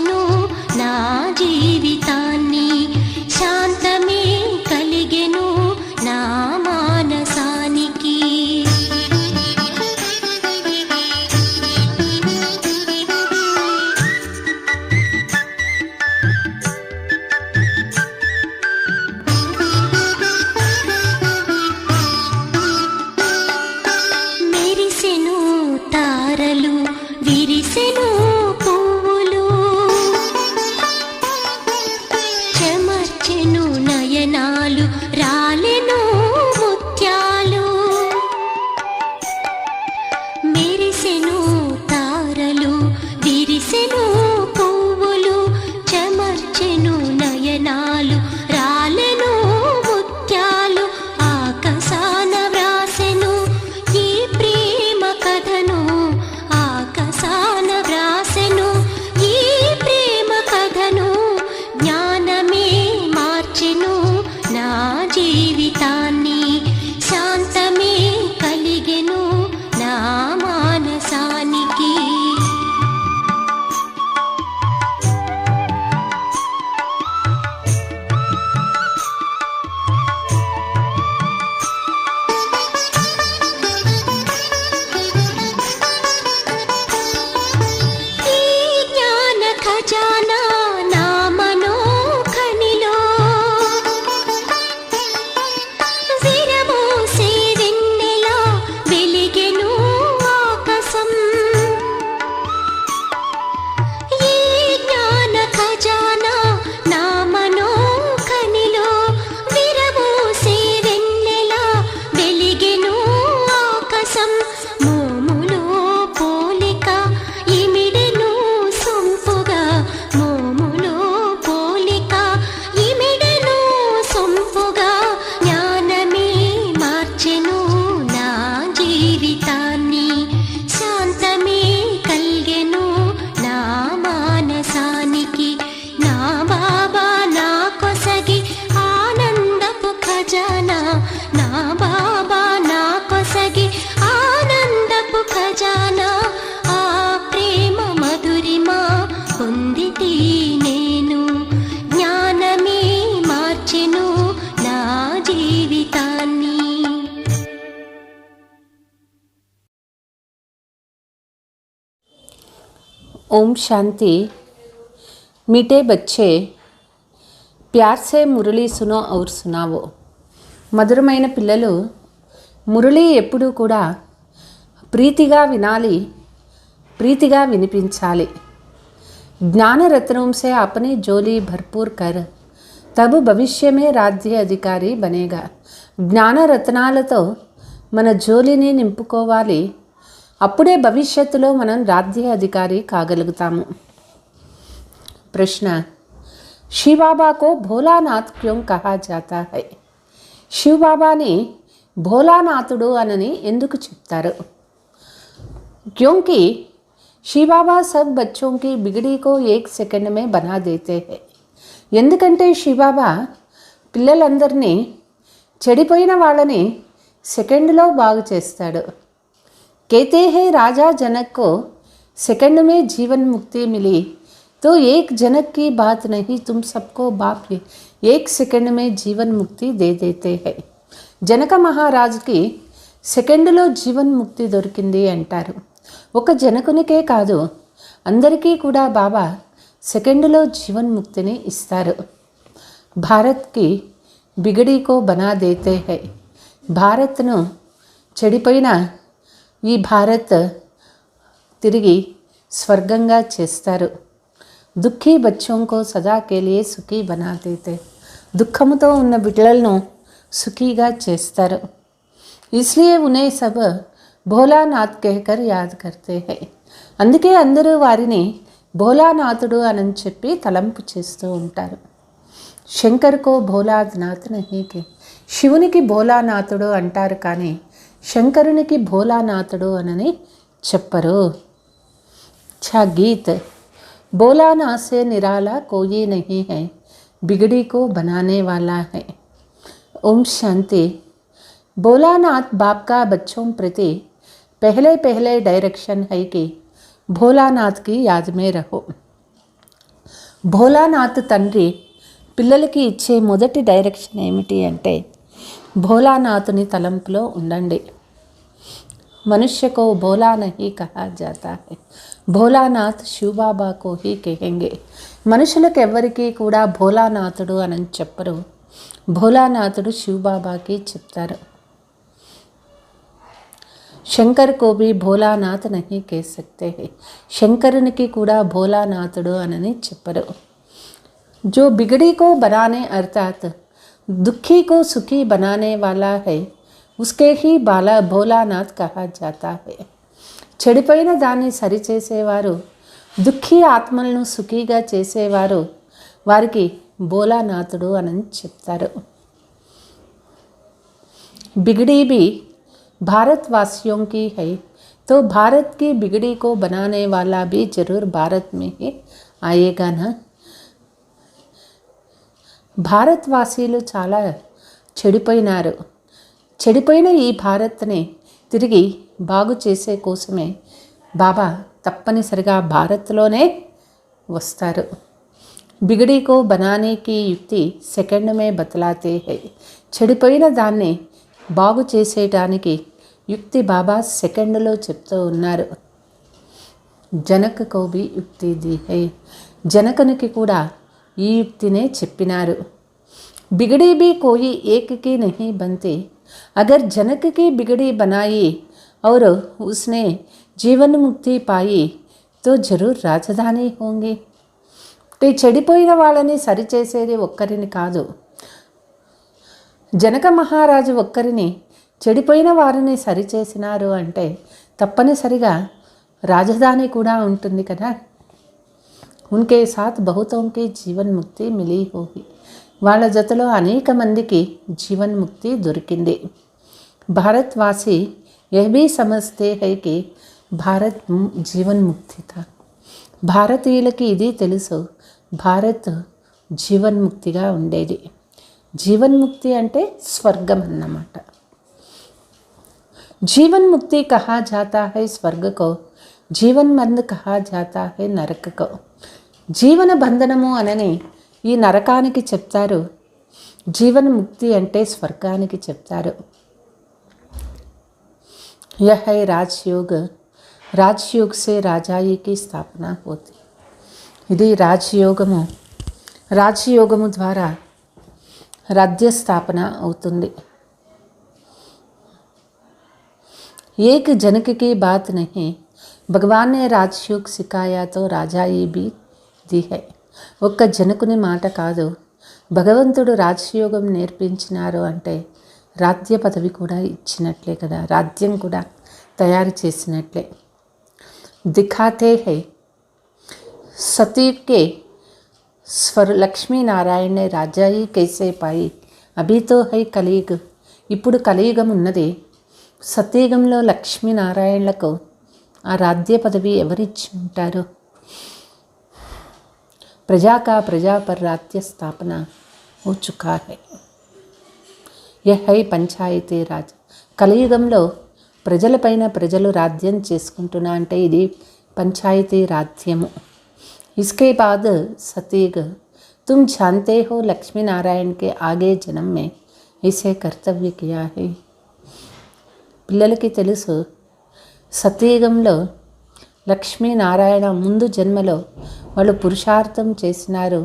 మార్చెను నా జీవితాన్ని, శాంతమే కలిగెను నా మానసానికి. మెరిసెను తారలు, విరిసెను పువ్వులు, చెమర్చెను నయనాలు, రాలెను ముత్యాలు. మెరిసెను తారలు, విరిసెను పువ్వులు, చెమర్చెను నయనాలు, రాలెను ముత్యాలు. ఆకాశాన వ్రాసెను ఈ ప్రేమ కథను, ఆకాశాన వ్రాసెను ఈ ప్రేమ కథను. జ్ఞానమే మార్చెను నా జీవితాన్ని, శాంతమే కలిగెను నా మానసానికి. ఈ జ్ఞాన ఖజానా నా మనోఖనిలో, విరబూసే వెన్నెల వెలిగెను ఆకాశం. ఈ జ్ఞాన ఖజానా నా మనోఖనిలో, విరబూసే వెన్నెల వెలిగెను ఆకాశం. మోములో పోలిక ఇమిడెను సొంపుగా, మోములో పోలిక ఇమిడెను సొంపుగా. జ్ఞానమే మార్చెను నా జీవితాన్ని, శాంతమే కలిగెను నా మానసానికి. నా బాబా నా కొసగి ఆనందపు ఖజానా, నా బాబా నా కొసగి ఆనందపు ఖజానా. ఆ ప్రేమ మధురిమా పొందితి నేను, జ్ఞానమే మార్చెను నా జీవితాన్ని. ओम शांति। मीठे बच्चे, प्यार से मुरली सुनो और सुनावो। మధురమైన పిల్లలు, మురళి ఎప్పుడూ కూడా ప్రీతిగా వినాలి, ప్రీతిగా వినిపించాలి. ज्ञान रत्नों से अपनी झोली भरपूर कर तब भविष्य में राज्य अधिकारी बनेगा. జ్ఞాన రత్నాలతో మన జోలిని నింపుకోవాలి, అప్పుడే భవిష్యత్తులో మనం రాజ్య అధికారి కాగలుగుతాము. ప్రశ్న, శివబాబా కో భోలానాథ్ క్యోं కహా జాతా హై? శివబాబాని భోలానాథుడు అనని ఎందుకు చెప్తారు? क्योंकि शिव बाबा सब बच्चों की बिगड़ी को एक सेकंड में बना देते हैं. ఎందుకంటే శివబాబా పిల్లలందరినీ, చెడిపోయిన వాళ్ళని సెకండ్లో బాగు చేస్తాడు. कहते हैं राजा जनक को सेकंड में जीवन मुक्ति मिली तो एक जनक की बात नहीं, तुम सबको बाप एक सेकंड में जीवन मुक्ति दे देते हैं. జనక మహారాజుకి సెకండ్లో జీవన్ ముక్తి దొరికింది అంటారు. ఒక జనకునికే కాదు, అందరికీ కూడా బాబా సెకండ్లో జీవన్ ముక్తిని ఇస్తారు. భారత్కి బిగడీకో బనా దేతే హై. భారత్ను, చెడిపోయిన ఈ భారత్ తిరిగి స్వర్గంగా చేస్తారు. దుఃఖీ బచ్చోంకో సదా కేలియే సుఖీ బనా దేతే. దుఃఖముతో ఉన్న బిడ్డలను సుఖీగా చేస్తారు. ఇస్లియే ఉనే సబ్ భోలానాథ్ कहकर యాద్ కర్తే హై. అందుకే అందరూ వారిని భోలానాథుడు అని చెప్పి తలంపు చేస్తూ ఉంటారు. శంకర్కో భోలానాథ్ నహీకి. శివునికి భోలానాథుడు అంటారు, కానీ శంకరునికి భోలానాథుడు అనని చెప్పరు. ఛా గీత్, భోలానాథ్ से निराला कोई नहीं है, बिगड़ी को बनाने वाला है. ओम शांति। भोलानाथ बाप का बच्चों प्रति पहले डायरेक्शन है कि भोलानाथ की याद में रहो. భోలానాథ్ తండ్రి పిల్లలకి ఇచ్చే మొదటి డైరెక్షన్ ఏమిటి అంటే భోలానాథుని తలంపులో ఉండండి. मनुष्य को भोला नहीं कहा जाता है, భోలానాథ్ శివబాబా కో హీ కహెంగే. మనుషులకు ఎవరికి కూడా భోలానాథుడు అని చెప్పరు, భోలానాథుడు శివబాబాకి చెప్తారు. శంకర్ కో భీ భోలానాథ్ నహీ కహ సక్తే హై, శంకరునికి కూడా భోలానాథుడు అని చెప్పరు. जो बिगड़ी को बनाने अर्थात दुखी को सुखी बनाने वाला है उसके ही భోలానాథ్ కహా జాతా హై. చెడిపోయిన దాన్ని సరిచేసేవారు, దుఃఖీ ఆత్మలను సుఖీగా చేసేవారు, వారికి భోలానాథుడు అని చెప్తారు. बिगड़ी भी भारतवासियों की है तो भारत की बिगड़ी को बनाने वाला भी जरूर भारत में ही आएगा ना. భారత్వాసీలు చాలా చెడిపోయినారు, చెడిపోయిన ఈ భారత్ని తిరిగి బాగు చేసే కోసమే బాబా తప్పనిసరిగా భారత్లోనే వస్తారు. బిగడీ కో బనానే కి యుక్తి సెకండ్ మే బతలాతే హై, చెడిపోయిన దాన్ని బాగు చేసేయటానికి యుక్తి బాబా సెకండ్లో చెప్తూ ఉన్నారు. జనక్ కో భీ యుక్తి ది హై, జనకునికి కూడా ఈ యుక్తినే చెప్పినారు. बिगड़ी भी कोई एक की नहीं बनती, अगर जनक की बिगड़ी बनाई और उसने जीवन मुक्ति पाई तो जरूर राजधानी होंगी. చెడిపోయిన వాళ్ళని సరిచేసేది ఒక్కరిని కాదు, జనక మహారాజు ఒక్కరిని చెడిపోయిన వారిని సరిచేసినారు అంటే తప్పనిసరిగా రాజధాని కూడా ఉంటుంది కదా. उनके साथ बहुतों की जीवन मुक्ति मिली होगी, వాళ్ళ జతలో అనేక మందికి జీవన్ ముక్తి దొరికింది. భారత్వాసి యహ్ భీ సమజ్తే హై కి భారత్ జీవన్ ముక్తి థా, భారతీయులకి ఇది తెలుసు, భారత్ జీవన్ముక్తిగా ఉండేది. జీవన్ముక్తి అంటే స్వర్గం అన్నమాట. జీవన్ముక్తి కహా జాతా హై స్వర్గ కో, జీవన్ బంధ్ కహా జాతా హై నరక కో. జీవన బంధనము అనని ఈ నరకానికి చెప్తారు, జీవన్ముక్తి అంటే స్వర్గానికి చెప్తారు. यह है राजयोग, राजयोग से राजाई की स्थापना होती. ఇది రాజయోగము, రాజయోగము ద్వారా రాజ్య స్థాపన అవుతుంది. एक जनक की बात नहीं, భగవాన్ ने राजयोग सिखाया तो राजाई भी दी है. ఒక్క జనకుని మాట కాదు, భగవంతుడు రాజయోగం నేర్పించినారు అంటే రాజ్య పదవి కూడా ఇచ్చినట్లే కదా, రాజ్యం కూడా తయారు చేసినట్లే. దిఖాతే హై సతయుగ్ కే స్వర్ లక్ష్మీ నారాయణ నే రాజాయి కైసే పాయి, అభితో హై కలియుగ్. ఇప్పుడు కలియుగం ఉన్నది, సతయుగంలో లక్ష్మీనారాయణలకు ఆ రాజ్య పదవి ఎవరిచ్చి ఉంటారు? ప్రజా కా ప్రజా పర్ రాజ్య స్థాపన హో చుకా హై. యహ్ హై పంచాయతీ రాజ్. కలియుగంలో ప్రజలపైన ప్రజలు రాజ్యం చేసుకుంటున్నా అంటే ఇది పంచాయతీ రాజ్యము. इसके बाद सतयुग, तुम जानते हो लक्ष्मी नारायण के आगे जन्म में इसे कर्तव्य किया है. పిల్లలకి తెలుసు, సతయుగంలో లక్ష్మీనారాయణ ముందు జన్మలో వాళ్ళు పురుషార్థం చేసినారు,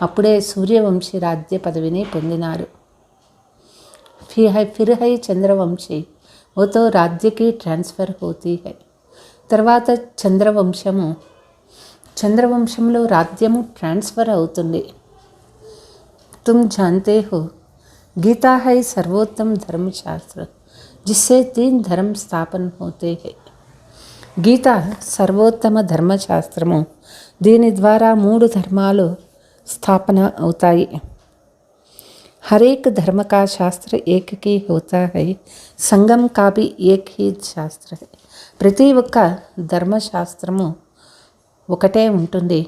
అప్పుడే సూర్యవంశీ రాజ్య పదవిని పొందినారు. फिर है చంద్రవంశీ, वो तो राज्य की ट्रांसफ़र होती है. తర్వాత చంద్రవంశము, చంద్రవంశంలో రాజ్యము ట్రాన్స్ఫర్ అవుతుంది. तुम जानते हो गीता है सर्वोत्तम धर्मशास्त्र जिससे 3 धर्म स्थापन होते हैं. గీత సర్వోత్తమ ధర్మశాస్త్రము, దీని ద్వారా 3 ధర్మాలు స్థాపన అవుతాయి. हर एक धर्म का शास्त्र एक ही होता है, संगम का भी एक ही शास्त्र है. ప్రతి ఒక్క ధర్మశాస్త్రము ఒకటే ఉంటుంది,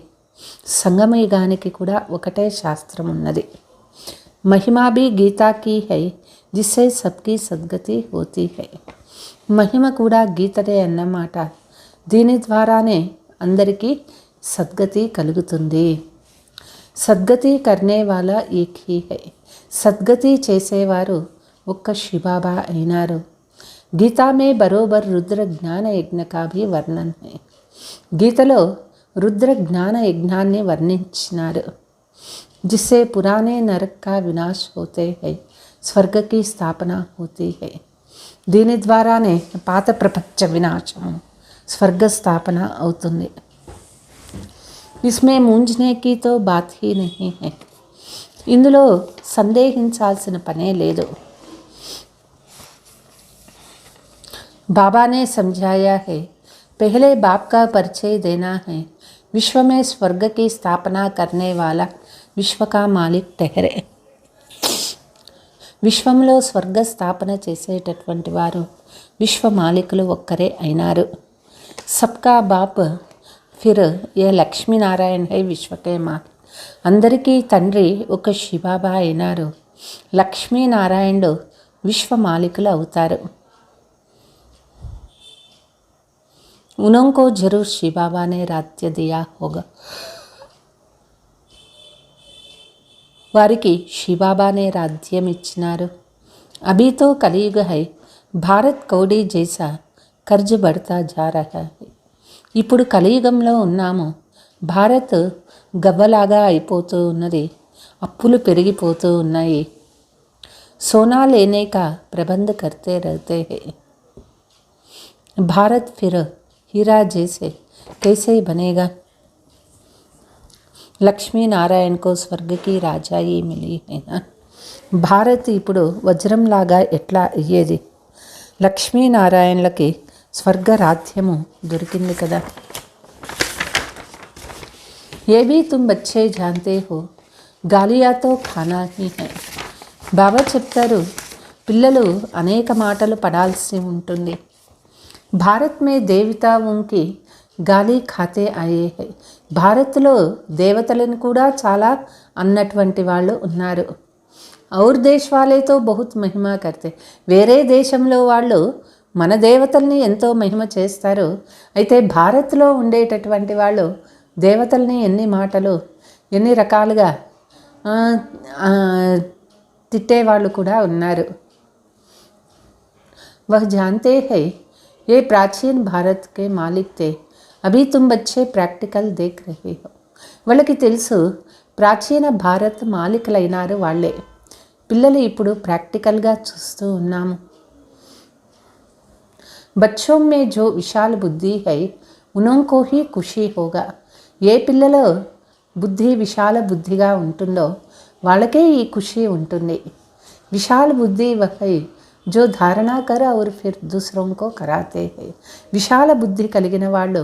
సంగమయుగానికి కూడా ఒకటే శాస్త్రం ఉన్నది. महिमा भी गीता की है जिससे सबकी सद्गति होती है. మహిమ కూడా గీతదే అన్నమాట, దీని ద్వారానే అందరికీ సద్గతి కలుగుతుంది. సద్గతి కర్నే వాలా ఏక్ హీ హై. సద్గతి చేసేవారు ఒక్క శివబాబా అయినారు. గీతా మే బరోబర్ రుద్ర జ్ఞాన యజ్ఞ కా భీ వర్ణన్ హై. గీతలో రుద్ర జ్ఞాన యజ్ఞాన్ని వర్ణించినారు. జిస్సే పురానే నరక్ కా వినాశ్ హోతే హై, స్వర్గ की స్థాపన హోతీ హై. దీని ద్వారానే పాత ప్రపంచ వినాశం, స్వర్గ స్థాపన అవుతుంది. ఇస్మే మూంజ్నే కీ తో బాత్ హీ నహీ హై. ఇందులో సందేహించాల్సిన పనే లేదు. बाबा ने समझाया है, पहले बाप का परिचय देना है. विश्व में स्वर्ग की स्थापना करने वाला विश्व का मालिक ठहरे. విశ్వంలో స్వర్గ స్థాపన చేసేటటువంటి వారు విశ్వ మాలికులు ఒక్కరే అయినారు. సబ్కా బాప్ ఫిర్ ఏ లక్ష్మీనారాయణ హై విశ్వకే మా. అందరికీ తండ్రి ఒక శివబాబా అయినారు. లక్ష్మీనారాయణుడు విశ్వ మాలికులు అవుతారు. उनको जरूर शिव बाबा ने राज्य दिया होगा. వారికి శివబాబానే రాజ్యం ఇచ్చినారు. అభీ తో కలియుగ హై, భారత్ కౌడీ జైసా కర్జ్ బడతా జా రహా హై. ఇప్పుడు కలియుగంలో ఉన్నాము. భారత్ గవ్వలాగా అయిపోతూ ఉన్నది, అప్పులు పెరిగిపోతూ ఉన్నాయి. సోనా లేనే కా ప్రబంధ కర్తే రహతే హై. భారత్ ఫిర్ हीरा जैसे कैसे बनेगा. లక్ష్మీనారాయణ కో స్వర్గ की రాజాయి మిలి है ना. భారత్ ఇప్పుడు వజ్రంలాగా ఎట్లా అయ్యేది? లక్ష్మీనారాయణలకి స్వర్గ రాజ్యము దొరికింది కదా. ఏ భీ తుమ్ బచ్చే జాన్తే హో, గాలియా తో ఖానా హీ హై. బాబా చెప్తారు, పిల్లలు అనేక మాటలు పడాల్సి ఉంటుంది. భారత్ మే దేవతాओं की గాలి ఖాతే ఆయే హై. భారత్లో దేవతలను కూడా చాలా అన్నటువంటి వాళ్ళు ఉన్నారు. ఔర్ దేశ్ వాలేతో బహుత్ మహిమ కర్తే. వేరే దేశంలో వాళ్ళు మన దేవతల్ని ఎంతో మహిమ చేస్తారు. అయితే భారత్లో ఉండేటటువంటి వాళ్ళు దేవతల్ని ఎన్ని మాటలు, ఎన్ని రకాలుగా తిట్టేవాళ్ళు కూడా ఉన్నారు. వహ్ జాన్తే హై, ये प्राचीन भारत के मालिक थे, अभी तुम बच्चे प्रैक्टिकल देख रहे हो. వాళ్ళకి తెలుసు ప్రాచీన భారత్ మాలికలైనారు వాళ్ళే. పిల్లలు ఇప్పుడు ప్రాక్టికల్గా చూస్తూ ఉన్నాము. బచ్చోं में जो विशाल बुद्धि है उनको ही खुशी होगा. ఏ పిల్లలో బుద్ధి విశాల బుద్ధిగా ఉంటుందో వాళ్ళకే ఈ ఖుషి ఉంటుంది. విశాల బుద్ధి వహై जो धारणा कर और फिर दूसरों को कराते हैं. విశాల బుద్ధి కలిగిన వాళ్ళు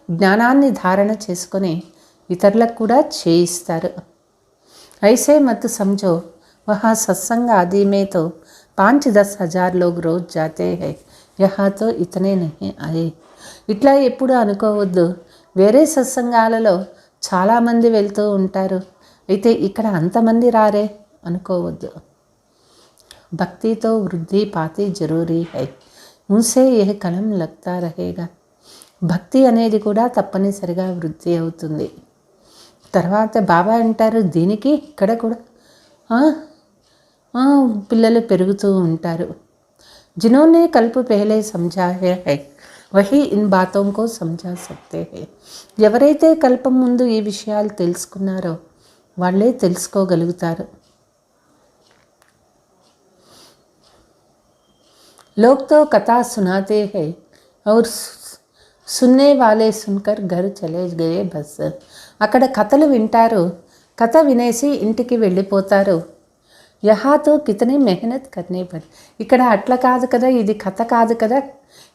జ్ఞానాన్ని ధారణ చేసుకొని ఇతరులకు కూడా చేయిస్తారు. ऐसे मत समझो, वहाँ सत्संग आदि में तो 5-10 हज़ार लोग रोज जाते हैं, यहाँ तो इतने नहीं आए. ఇట్లా ఎప్పుడు అనుకోవద్దు. వేరే సత్సంగాలలో చాలామంది వెళ్తూ ఉంటారు, అయితే ఇక్కడ అంతమంది రారే అనుకోవద్దు. భక్తి తో వృద్ధి పాతి జరూరీ హై, ఉన్సే యహ్ కలం లగ్తా రహేగా. భక్తి అనేది కూడా తప్పనిసరిగా వృద్ధి అవుతుంది. తర్వాత బాబా అంటారు, దీనికి ఇక్కడ కూడా పిల్లలు పెరుగుతూ ఉంటారు. జినోనే కల్ప్ పెహలే సమझा है వహీ ఇన్ బాతోं को समझा सकते हैं. ఎవరైతే కల్పం ముందు ఈ విషయాలు తెలుసుకున్నారో వాళ్ళే తెలుసుకోగలుగుతారు. लोग तो कथा सुनाते हैं और सुनने वाले सुनकर घर चले गए बस. అక్కడ కథలు వింటారు, కథ వినేసి ఇంటికి వెళ్ళిపోతారు. యహాతో కితనే మెహనత్ కర్నే పడి. ఇక్కడ అట్లా కాదు కదా, ఇది కథ కాదు కదా,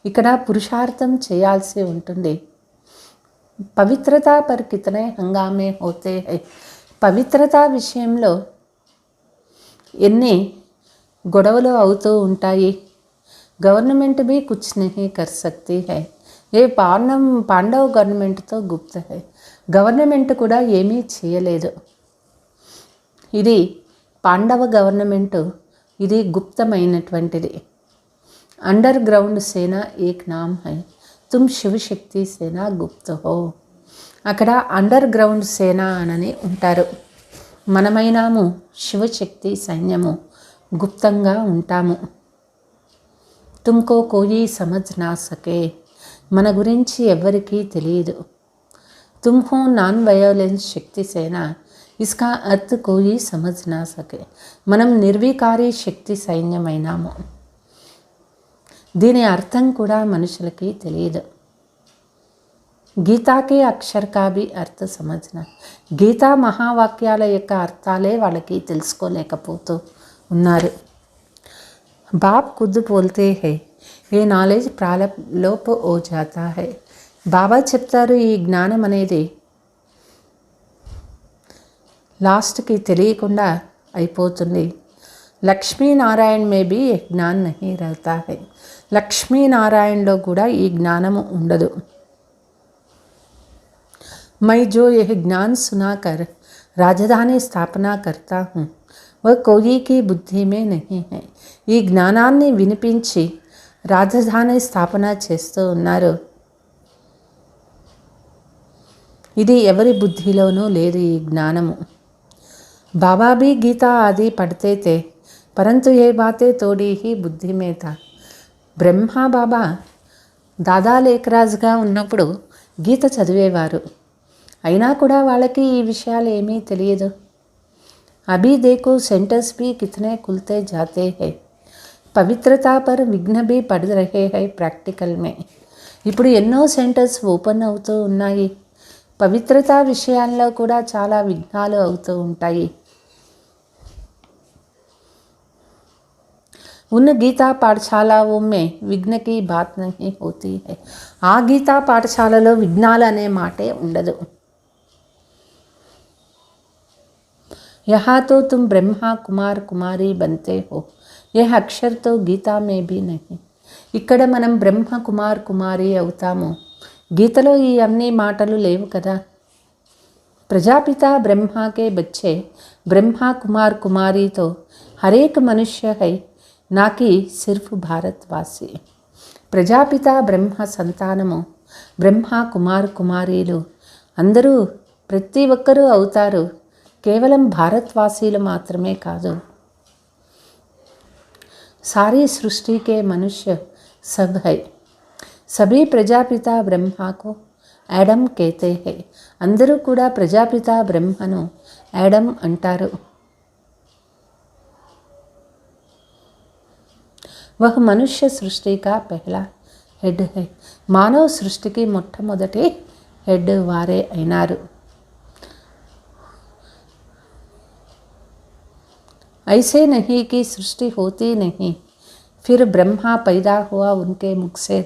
ఇక్కడ పురుషార్థం చేయాల్సి ఉంటుంది. పవిత్రత పర్ కితనే హంగామే హోతే హై. పవిత్రత విషయంలో ఎన్ని గొడవలు అవుతూ ఉంటాయి. गवर्नमेंट भी कुछ नहीं कर सकती है. ये పాండవ గవర్నమెంట్తో గుప్త హై. గవర్నమెంట్ కూడా ఏమీ చేయలేదు. ఇది పాండవ గవర్నమెంట్, ఇది గుప్తమైనటువంటిది. అండర్ గ్రౌండ్ సేన ఏక్ నామ్ హై, తుమ్ శివశక్తి సేన గుప్త హో. అక్కడ అండర్ గ్రౌండ్ సేన అని ఉంటారు. మనమైనాము శివశక్తి సైన్యము, గుప్తంగా ఉంటాము. తుమ్కో కోయి సమజ్ నా సకే, మన గురించి ఎవ్వరికీ తెలియదు. తుమ్ హో నాన్ వయోలెన్స్ శక్తి సేన, ఇస్కా అర్థ్ కోయి సమజ్ నా సకే, మనం నిర్వికారి శక్తి సైన్యమైనాము. దీని అర్థం కూడా మనుషులకి తెలియదు. గీతాకే అక్షర్ కా భీ అర్థ సమజ్న, గీతా మహావాక్యాల యొక్క అర్థాలే వాళ్ళకి తెలుసుకోలేకపోతూ ఉన్నారు. బాప్ ఖుద్ బోల్తే హై, ఏ నాలెడ్జ్ ప్రాలోప్ హో జాతా హై. బాబా చెప్తారు, ఈ జ్ఞానం అనేది లాస్ట్కి తెలియకుండా అయిపోతుంది. లక్ష్మీనారాయణ మే భీ ఏ జ్ఞాన్ నహీ రహతా హై, లక్ష్మీనారాయణలో కూడా ఈ జ్ఞానము ఉండదు. मैं जो यह ज्ञान सुनाकर राजधानी स्थापना करता हूँ वह कोई की बुद्धि में नहीं है. ఈ జ్ఞానాన్ని వినిపించి రాజధాని స్థాపన చేస్తూ ఉన్నారు. ఇది ఎవరి బుద్ధిలోనూ లేదు ఈ జ్ఞానము. బాబా भी गीता आदि पढ़ते थे परंतु ये बातें थोड़ी ही बुद्धि में था. బ్రహ్మా బాబా దాదా లేఖరాజుగా ఉన్నప్పుడు గీత చదివేవారు. అయినా కూడా వాళ్ళకి ఈ విషయాలు ఏమీ తెలియదు. అభీ దేఖో సెంటర్స్ भी कितने खुलते जाते हैं, పవిత్రతా పర్ విఘ్న भी పड़ रहे हैं ప్రాక్టికల్ మే. ఇప్పుడు ఎన్నో సెంటర్స్ ఓపెన్ అవుతూ ఉన్నాయి. పవిత్రతా విషయాల్లో కూడా చాలా విఘ్నాలు అవుతూ ఉంటాయి. उन गीता పాఠశాలओं में విఘ్న की बात नहीं होती है. ఆ గీతా పాఠశాలలో విఘ్నాలు అనే మాటే ఉండదు. यहाँ तो तुम ब्रह्मा कुमार कुमारी बनते हो, यह अक्षर तो गीता में भी नहीं. ఇక్కడ మనం బ్రహ్మ కుమార్ కుమారి అవుతాము, గీతలో ఈ అన్ని మాటలు లేవు కదా. ప్రజాపిత బ్రహ్మా కే బచ్చే బ్రహ్మా కుమార్ కుమారి తో హరేక్ మనుష్య హై, నాకి సిర్ఫ్ భారత్వాసి. ప్రజాపిత బ్రహ్మ సంతానము, బ్రహ్మ కుమార్ కుమారీలు అందరూ ప్రతి ఒక్కరూ అవుతారు, కేవలం భారత్వాసీలు మాత్రమే కాదు. सारी सृष्टि के मनुष्य सब है, सभी प्रजापिता ब्रह्मा को एडम कहते हैं. అందరూ కూడా ప్రజాపిత బ్రహ్మను యాడమ్ అంటారు. वह मनुष्य सृष्टि का पहला हेड है, మానవ సృష్టికి మొట్టమొదటి హెడ్ వారే అయినారు. ऐसे नहीं कि सृष्टि होती नहीं फिर ब्रह्मा पैदा हुआ उनके मुख से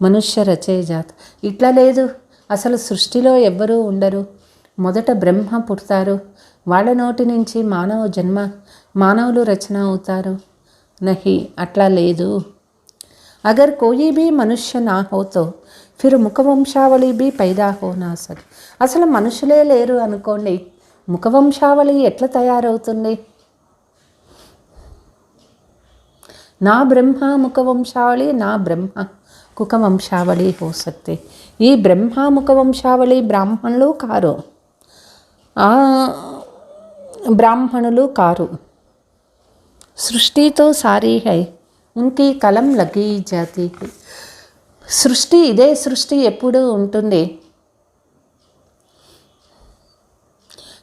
మనుష్య రచే జాత్. ఇట్లా లేదు, అసలు సృష్టిలో ఎవ్వరూ ఉండరు, మొదట బ్రహ్మ పుడతారు, వాళ్ళ నోటి నుంచి మానవులు రచన అవుతారు. నహి, అట్లా లేదు. అగర్ కోయి భీ మనుష్య నా హోతో ఫిర్ ముఖవంశావళి భీ పైదా హో నా సక్. అసలు మనుషులే లేరు అనుకోండి, ముఖవంశావళి ఎట్లా తయారవుతుంది? నా బ్రహ్మ ముఖవంశావళి నా బ్రహ్మ కుకవంశావళి హో సక్తే. ఈ బ్రహ్మ ముఖవంశావళి బ్రాహ్మణులు కారు. సృష్టితో సారీ హై ఉన్కి కలం లగి జాతి. సృష్టి ఇదే సృష్టి ఎప్పుడూ ఉంటుంది.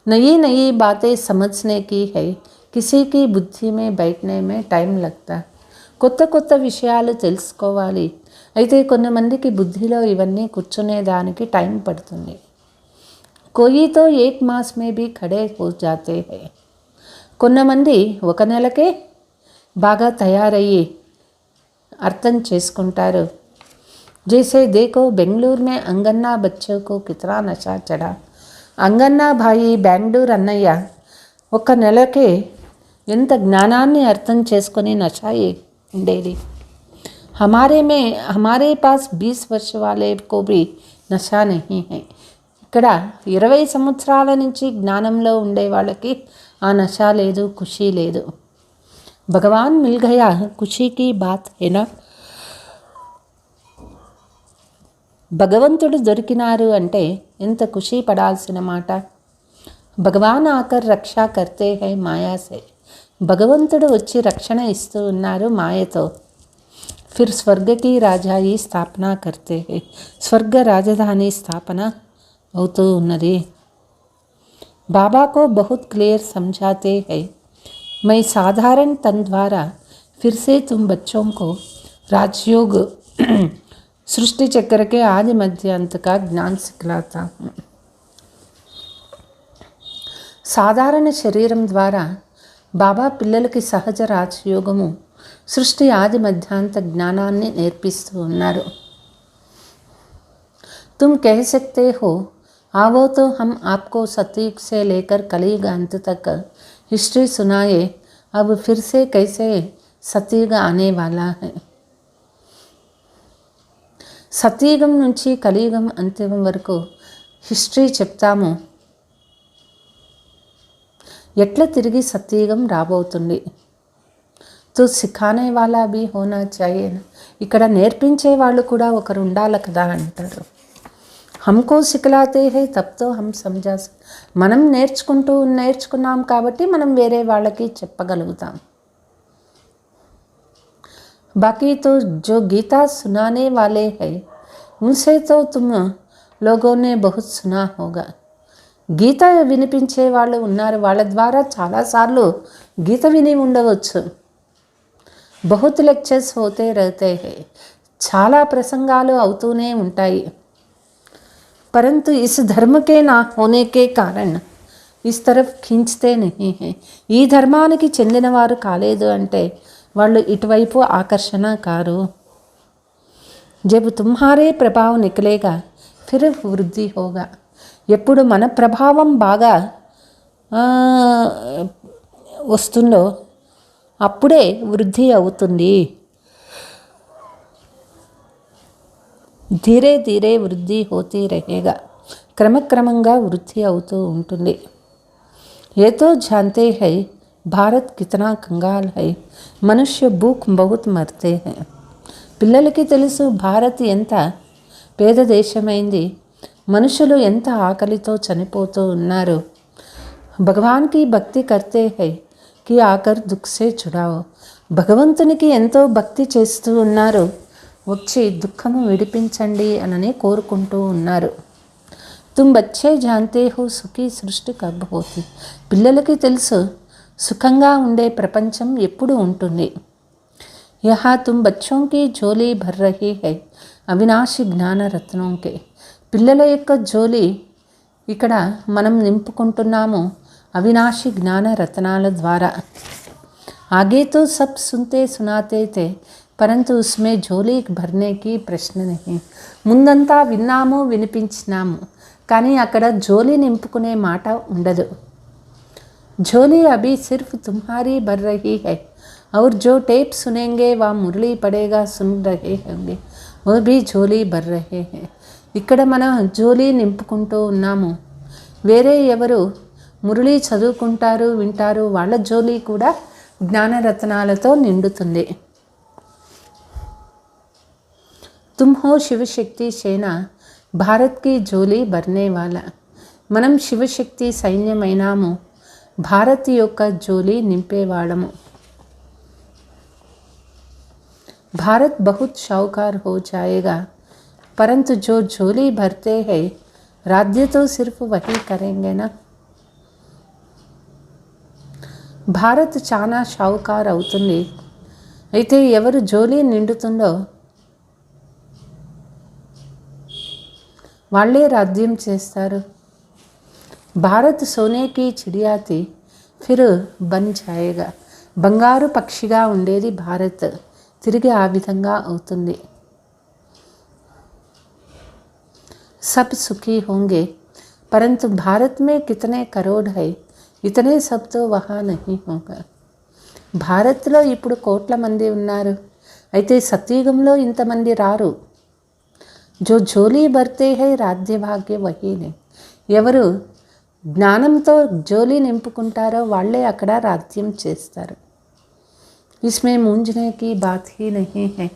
నయీ నయీ బాతే సమజ్నే కి హై, కిసీ కి బుద్ధి మే బైఠనే మే టైం లగ్తా. కొత్త కొత్త విషయాలు తెలుసుకోవాలి, అయితే కొంతమందికి బుద్ధిలో ఇవన్నీ కూర్చునేదానికి టైం పడుతుంది. కోయి తో ఏక్ మాస్ మే భీ ఖడే హో జాతే హై. కొంతమంది ఒక నెలకే బాగా తయారయ్యి అర్థం చేసుకుంటారు. జైసే దేఖో బెంగళూరు మే అంగన్నా బచ్చో కో కితనా నషా చడా. అంగన్నా భాయి బెంగళూరు అన్నయ్య ఒక నెలకే ఎంత జ్ఞానాన్ని అర్థం చేసుకొని నషా ఉండేది. हमारे पास 20 वर्ष वाले को भी నషా నహీ హై. ఇక్కడ 20 సంవత్సరాల నుంచి జ్ఞానంలో ఉండే వాళ్ళకి ఆ నషా లేదు, ఖుషీ లేదు. భగవాన్ మిల్ గయా ఖుషీ కీ బాత్ హేనా. భగవంతుడు దొరికినారు అంటే ఎంత ఖుషీ పడాల్సిన మాట. భగవాన్ ఆకర్ రక్షా కర్తే హై మాయాసే. భగవంతుడు వచ్చి రక్షణ ఇస్తూ ఉన్నారు మాయతో. ఫిర్ స్వర్గకి రాజాయి స్థాపన కర్తే హై. స్వర్గ రాజధాని స్థాపన అవుతూ ఉన్నది. బాబా को बहुत क्लियर समझाते हैं, मैं साधारण तन द्वारा फिर से तुम बच्चों को राजयोग सृष्टि चक्र के आदि मध्य अंत का ज्ञान सिखलाता हूँ. సాధారణ శరీరం ద్వారా బాబా పిల్లలకి సహజ రాజయోగము సృష్టి ఆది మధ్యాంత జ్ఞానాన్ని నేర్పిస్తూ ఉన్నారు. तुम कह सकते हो आओ तो हम आपको सतयुग से लेकर कलयुग अंत तक हिस्ट्री सुनाए, अब फिर से कैसे सतयुग आने वाला है. సత్యయుగం నుంచి కలియుగం అంత్యం వరకు హిస్టరీ చెప్తాము, ఎట్లా తిరిగి సత్యయుగం రాబోతుంది. తో సిఖానే వాలా భీ హోనా చాహియే. ఇక్కడ నేర్పించే వాళ్ళు కూడా ఒకరు ఉండాలి కదా అంటారు. హమ్కో సిఖలాతే హై తబ్ తో హమ్ సమజా. మనం నేర్చుకున్నాం కాబట్టి మనం వేరే వాళ్ళకి చెప్పగలుగుతాం. बाकी तो जो गीता सुनाने वाले हैं उनसे तो तुम लोगों ने बहुत सुना होगा. గీత వినిపించే వాళ్ళు ఉన్నారు, వాళ్ళ ద్వారా చాలాసార్లు గీత విని ఉండవచ్చు. बहुत लेक्चर्स होते रहते हैं, చాలా ప్రసంగాలు అవుతూనే ఉంటాయి. परंतु इस धर्म के ना होने के कारण इस तरफ खींचते नहीं हैं. ఈ ధర్మానికి చెందిన వారు కాలేదు అంటే వాళ్ళు ఇటువైపు ఆకర్షణ కారు. జబ్ తుమ్హారే ప్రభావం నికలేగా ఫిర్ వృద్ధి హోగా. ఎప్పుడు మన ప్రభావం బాగా వస్తుందో అప్పుడే వృద్ధి అవుతుంది. ధీరే ధీరే వృద్ధి హోతీ రహేగా. క్రమక్రమంగా వృద్ధి అవుతూ ఉంటుంది. ఏ తో జాంతే హై భారత్ కితనా కంగాల్ హై, మనుష్య భూక్ బహుత్ మర్తే హై. పిల్లలకి తెలుసు భారత్ ఎంత పేద దేశమైంది, మనుషులు ఎంత ఆకలితో చనిపోతూ ఉన్నారు. భగవాన్కి భక్తి కర్తే హై కి ఆకర్ దుఃఖసే చుడావో. భగవంతునికి ఎంతో భక్తి చేస్తూ ఉన్నారు, వచ్చి దుఃఖము విడిపించండి అనని కోరుకుంటూ ఉన్నారు. తుమ్ బచ్చే జాంతే హో సుఖీ సృష్టి కబ్ హోతి. పిల్లలకి తెలుసు సుఖంగా ఉండే ప్రపంచం ఎప్పుడు ఉంటుంది. యహా తుమ్ బచ్చోं की झोली भर रही है అవినాశి జ్ఞాన రత్నోంకే. పిల్లల యొక్క జోలి ఇక్కడ మనం నింపుకుంటున్నాము అవినాశి జ్ఞాన రత్నాల ద్వారా. ఆగే తో సబ్ సునతే సునాతే తే పరంతు ఉస్మే జోలి భర్నే కి ప్రశ్న నహీ. ముందంతా విన్నాము వినిపించినాము, కానీ అక్కడ జోలి నింపుకునే మాట ఉండదు. झोली अभी सिर्फ तुम्हारी भर रही है और जो टेप सुनेंगे वह मुरली पड़ेगा सुन रहे होंगे वो भी झोली भर रहे हैं. ఇక్కడ మనం జోలి నింపుకుంటూ ఉన్నాము, వేరే ఎవరు మురళి చదువుకుంటారు వింటారు, వాళ్ళ జోలి కూడా జ్ఞానరత్నాలతో నిండుతుంది. तुम हो శివశక్తి సేన భారత్ కి జోలి భర్నే వాలా. మనం శివశక్తి సైన్యమైనాము, భారత్ యొక్క జోలి నింపేవాళ్ళము. भारत बहुत शाहूकार हो जाएगा परंतु जो झोली भरते हैं राज्य तो सिर्फ वही करेंगे ना. భారత్ చాలా షావుకార్ అవుతుంది, అయితే ఎవరు జోలి నిండుతుందో వాళ్ళే రాజ్యం చేస్తారు. భారత్ సోనేకి చిడియా థీ ఫిర్ బన్ జాయేగా. బంగారు పక్షిగా ఉండేది భారత్, తిరిగి ఆ విధంగా అవుతుంది. సబ్ సుఖీ హోంగే परंतु भारत में कितने करोड़ है ఇతనే సబ్ తో వహా నహీ హోగా. భారత్లో ఇప్పుడు కోట్ల మంది ఉన్నారు, అయితే సత్యుగంలో ఇంతమంది రారు. జో జోలీ భర్తే హై రాజ్య భాగ్య వహీనే. ఎవరు జ్ఞానంతో జోలి నింపుకుంటారో వాళ్ళే అక్కడ రాజ్యం చేస్తారు. ఇస్మే మూంజనే కి బాత్ హీ నహీ హై.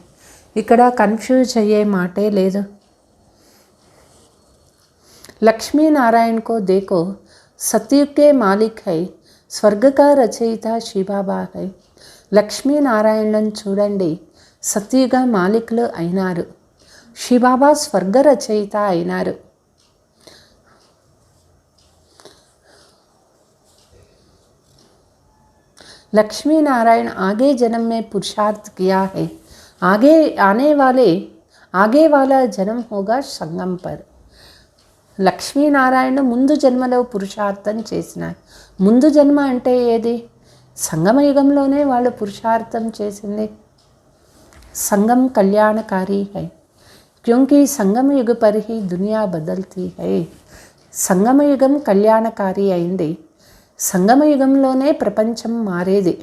ఇక్కడ కన్ఫ్యూజ్ అయ్యే మాటే లేదు. లక్ష్మీనారాయణ కో దేకో सतयुग के मालिक है, స్వర్గ का రచయిత శివబాబా है. లక్ష్మీనారాయణులను చూడండి, సత్యుగ మాలికులు అయినారు. శివబాబా స్వర్గ రచయిత అయినారు. लक्ष्मी नारायण आगे जन्म में पुरुषार्थ किया है, आगे वाला जन्म होगा संगम पर. లక్ష్మీనారాయణ ముందు జన్మలో పురుషార్థం చేసినారు. ముందు జన్మ అంటే ఏది? సంగమయుగంలోనే వాళ్ళు పురుషార్థం చేసింది. సంగం కళ్యాణకారి है, क्योंकि సంగమ యుగ पर ही दुनिया बदलती है. సంగమయుగం కళ్యాణకారి అయింది. సంగమయుగంలోనే ప్రపంచం మారేది.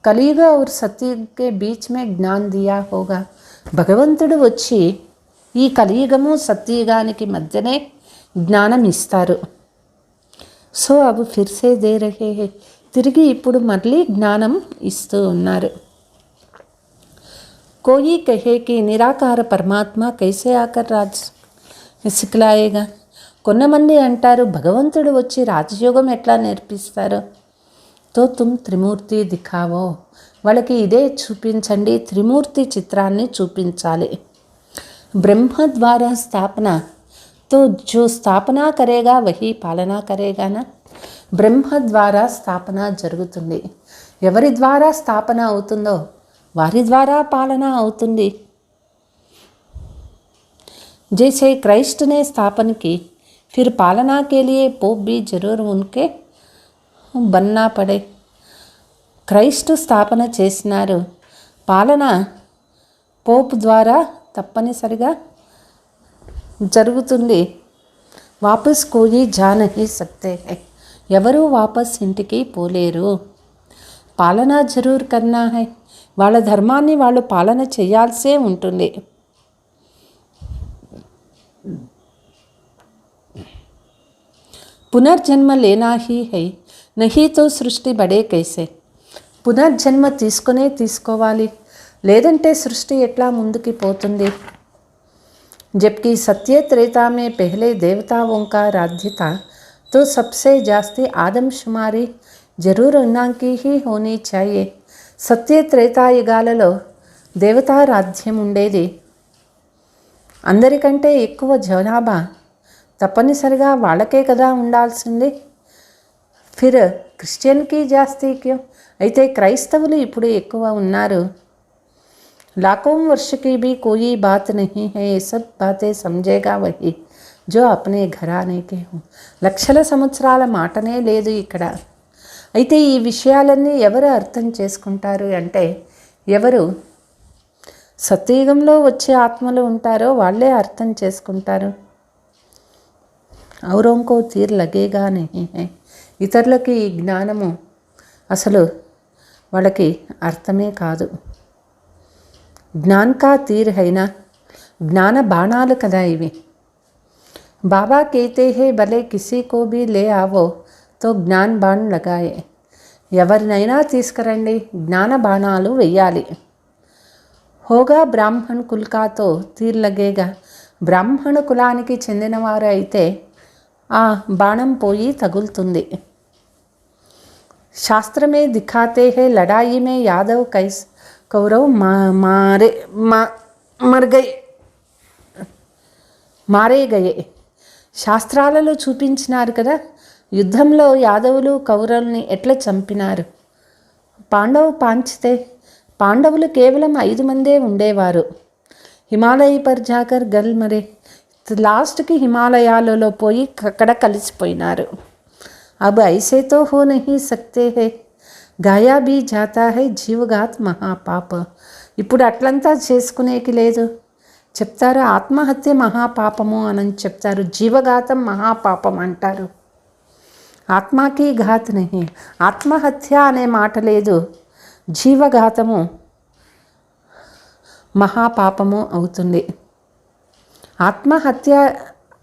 కలియుగ और सतयुग के बीच में ज्ञान दिया होगा. భగవంతుడు వచ్చి ఈ కలియుగము సత్యయుగానికి మధ్యనే జ్ఞానం ఇస్తారు. సో అవి ఫిర్సే దే రహే హే, తిరిగి ఇప్పుడు మళ్ళీ జ్ఞానం ఇస్తూ ఉన్నారు. కోయి కహే కి నిరాకార పరమాత్మ కైసే ఆకర్ రాజ్ సిఖలాయేగా. కొంతమంది అంటారు భగవంతుడు వచ్చి రాజయోగం ఎట్లా నేర్పిస్తారు. తో తుమ్ త్రిమూర్తి దిఖావో, వాళ్ళకి ఇదే చూపించండి, త్రిమూర్తి చిత్రాన్ని చూపించాలి. బ్రహ్మ ద్వారా స్థాపన, తో జో స్థాపన కరేగా వహీ పాలనా కరేగానా. బ్రహ్మ ద్వారా స్థాపన జరుగుతుంది. ఎవరి ద్వారా స్థాపన అవుతుందో వారి ద్వారా పాలన అవుతుంది. जैसे क्राइस्ट ने स्थापन की, फिर पालना के लिए पोप भी जरूर उनके बनना पड़े. క్రైస్ట్ స్థాపన చేసినారు, పాలన పోప్ ద్వారా తప్పనిసరిగా జరుగుతుంది. వాపస్ కోయి జా నహీ సక్తే హై, ఎవరు వాపస్ ఇంటికి పోలేరు. పాలన జరూర్ కర్నా హై, వాళ్ళ ధర్మాన్ని వాళ్ళు పాలన చేయాల్సే ఉంటుంది. పునర్జన్మ లేనా హీ హై, నహీ తో సృష్టి బడే కైసే. పునర్జన్మ తీసుకోవాలి, లేదంటే సృష్టి ఎట్లా ముందుకి పోతుంది. जबकि सत्य त्रेता में पहले देवताओं का राज्य था, तो सबसे जास्ती आदमशुमारी जरूर उनकी ही होनी चाहिए. సత్య త్రేతాయుగాలలో దేవతా రాజ్యం ఉండేది. అందరికంటే ఎక్కువ జనాభా తప్పనిసరిగా వాళ్ళకే కదా ఉండాల్సింది. ఫిర్ క్రిస్టియన్కి జాస్తి క్యూ, అయితే క్రైస్తవులు ఇప్పుడు ఎక్కువ ఉన్నారు. लाखों वर्ष की भी कोई बात नहीं है, ये सब बातें समझेगा वही जो अपने घराने के हों. లక్షల సంవత్సరాల మాటనే లేదు ఇక్కడ. అయితే ఈ విషయాలన్నీ ఎవరు అర్థం చేసుకుంటారు అంటే, ఎవరు సత్యయుగంలో వచ్చే ఆత్మలు ఉంటారో వాళ్ళే అర్థం చేసుకుంటారు. ఔరోంకో తీర్ లగేగా నహీ హై, ఇతరులకి ఈ జ్ఞానము అసలు వాళ్ళకి అర్థమే కాదు. జ్ఞాన్ కా తీర్ హైనా, జ్ఞాన బాణాలు కదా ఇవి. బాబా कहते हैं భలే కిసీ కో భీ లే ఆవో తో జ్ఞాన్ బాణ్ లగాయే. ఎవరినైనా తీసుకురండి, జ్ఞాన బాణాలు వెయ్యాలి. హోగా బ్రాహ్మణ్ కుల్కాతో తీర్ లగేగా, బ్రాహ్మణ కులానికి చెందినవారు అయితే ఆ బాణం పోయి తగులుతుంది. శాస్త్రమే దిఖాతే హే లడాయి మే యాదవ్ కైస్ కౌరవ్ మారే గయే. శాస్త్రాలలో చూపించినారు కదా, యుద్ధంలో యాదవులు కౌరవుల్ని ఎట్లా చంపినారు. పాండవులు కేవలం 5 మందే ఉండేవారు. హిమాలయ పర్ జాకర్ గల్ మరే, లాస్ట్కి హిమాలయాలలో పోయి అక్కడ కలిసిపోయినారు. अब ऐसे तो हो नहीं सकते है, గాయా బీ జాతా హై జీవఘాత్ మహాపాప. ఇప్పుడు అట్లంతా చేసుకునేకి లేదు. చెప్తారు ఆత్మహత్య మహాపాపము అని చెప్తారు, జీవఘాతం మహాపాపం అంటారు. ఆత్మకి ఘాత్ నహి, ఆత్మహత్య అనే మాట లేదు, జీవఘాతము మహాపాపము అవుతుంది. ఆత్మహత్య,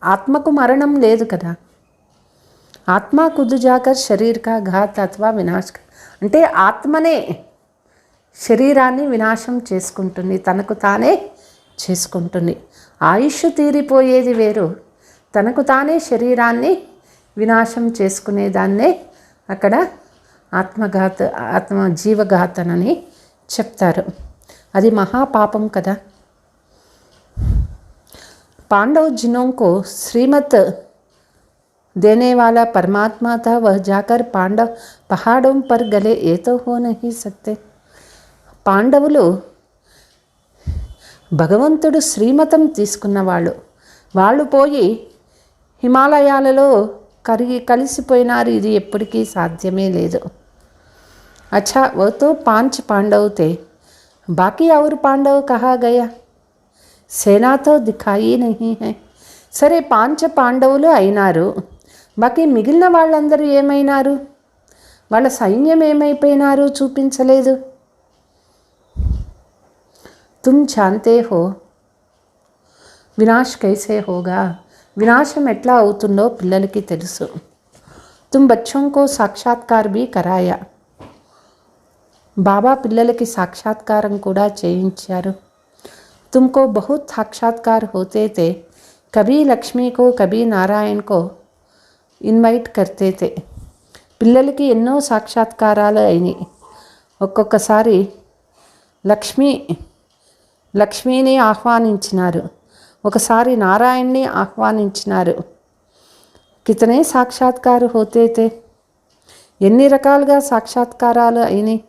ఆత్మకు మరణం లేదు కదా. ఆత్మ ఖుద్ జాకర్ శరీర్ కా ఘాత్ అథవా వినాశ్, అంటే ఆత్మనే శరీరాన్ని వినాశం చేసుకుంటుంది, తనకు తానే చేసుకుంటుంది. ఆయుష్ తీరిపోయేది వేరు, తనకు తానే శరీరాన్ని వినాశం చేసుకునేదాన్నే అక్కడ జీవఘాతనని చెప్తారు. అది మహాపాపం కదా. पांडव जिनों को श्रीमत देने वाला परमात्मा था, वह जाकर पांडव पहाड़ों पर गले ये तो हो नहीं सकते. పాండవులు భగవంతుడు శ్రీమతం తీసుకున్న వాళ్ళు పోయి హిమాలయాలలో కలిసిపోయినారు. ఇది ఎప్పటికీ సాధ్యమే లేదు. अच्छा वो तो 5 पांडव थे, बाकी और पांडव कहाँ गया? సేనా తో దిఖాయి నహీ హై. సరే 5 పాండవులు అయినారు, బాకీ మిగిలిన వాళ్ళందరూ ఏమైనారు? వాళ్ళ సైన్యం ఏమైపోయినారు? చూపించలేదు. తుమ్ జాన్తే హో వినాశ్ కైసే హోగా, వినాశం ఎట్లా అవుతుందో పిల్లలకి తెలుసు. తుమ్ బచ్చోं को సాక్షాత్కార్ భీ కరాయా, బాబా పిల్లలకి సాక్షాత్కారం కూడా చేయించారు. तुमको बहुत साक्षात्कार होते थे, कभी लक्ष्मी को कभी नारायण को ఇన్వైట్ करते थे. పిల్లలకి ఎన్నో సాక్షాత్కారాలు అయినాయి. ఒక్కొక్కసారి లక్ష్మిని ఆహ్వానించినారు, ఒకసారి నారాయణ్ని ఆహ్వానించినారు. కితనే సాక్షాత్కారు హోతే తే, ఎన్ని రకాలుగా సాక్షాత్కారాలు అయినాయి.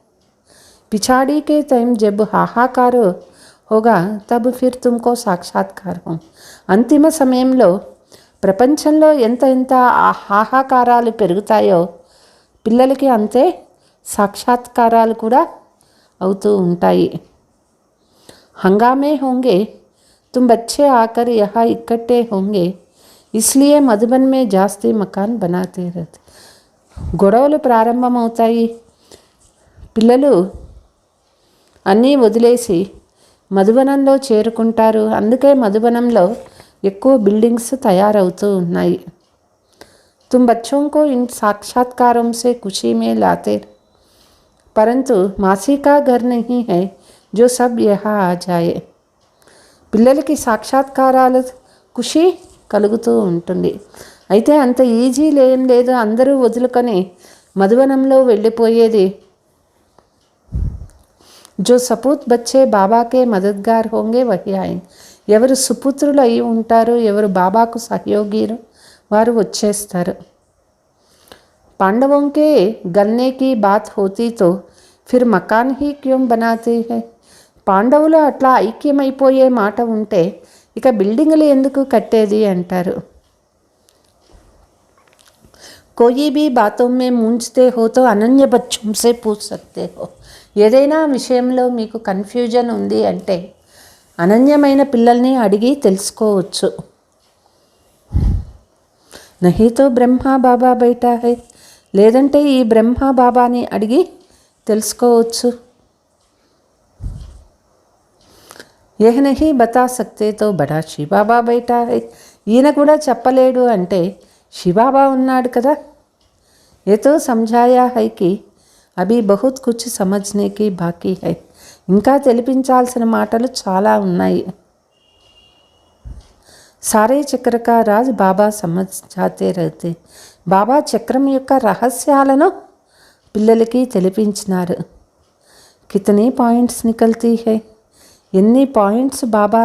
పిछाड़ी के टाइम जब हाहाकार होगा तब फिर तुमको साक्षात्कार हो. అంతిమ సమయంలో ప్రపంచంలో ఎంత హాహాకారాలు పెరుగుతాయో పిల్లలకి అంతే సాక్షాత్కారాలు కూడా అవుతూ ఉంటాయి. हंगामे होंगे, तुम बच्चे आकर यहाँ इकट्ठे होंगे, इसलिए मधुबन में जास्ती मकान बनाते रहते. గొడవలు ప్రారంభమవుతాయి. పిల్లలు అన్నీ వదిలేసి మధుబనంలో చేరుకుంటారు. అందుకే మధుబనంలో ఎక్కువ బిల్డింగ్స్ తయారవుతూ ఉన్నాయి. तुम बच्चों को इन साक्षात्कारों से खुशी में लाते, परंतु मासी का घर नहीं है जो सब यहाँ आ जाए. పిల్లలకి సాక్షాత్కారాలు ఖుషి కలుగుతూ ఉంటుంది. అయితే అంత ఈజీ ఏం లేదు అందరూ వదులుకొని మధువనంలో వెళ్ళిపోయేది. जो सपूत बच्चे बाबा के मददगार होंगे वही आएंगे. ఎవరు సుపుత్రులు అయి ఉంటారో, ఎవరు బాబాకు సహయోగిరు, వారు వచ్చేస్తారు. पांडवों के गलने की बात होती तो फिर मकान ही क्यों बनाते हैं. పాండవులు అట్లా ఐక్యమైపోయే మాట ఉంటే ఇక బిల్డింగులు ఎందుకు కట్టేది అంటారు. कोई भी बातों में मूंझते हो तो अनन्य बच्चों से पूछ सकते हो. ఏదైనా విషయంలో మీకు కన్ఫ్యూజన్ ఉంది అంటే అనన్యమైన పిల్లల్ని అడిగి తెలుసుకోవచ్చు. నహీ తో బ్రహ్మా బాబా బైఠా హై, లేదంటే ఈ బ్రహ్మా బాబాని అడిగి తెలుసుకోవచ్చు. యహ్ నహీ బతా సక్తే తో బడా శివబాబా బైఠా హై, ఈయన కూడా చెప్పలేడు అంటే శివబాబా ఉన్నాడు కదా. ఏ తో సమझाया है कि అభి బహుత్ కుచ్ సమజ్నే కి బాకీ హై, ఇంకా తెలిపించాల్సిన మాటలు చాలా ఉన్నాయి. సారే చక్ర కా రాజ్ బాబా సమझాతే రహతే, బాబా చక్రం యొక్క రహస్యాలను పిల్లలకి తెలిపించినారు. కితనే పాయింట్స్ నికల్తీ హై, ఎన్ని పాయింట్స్ బాబా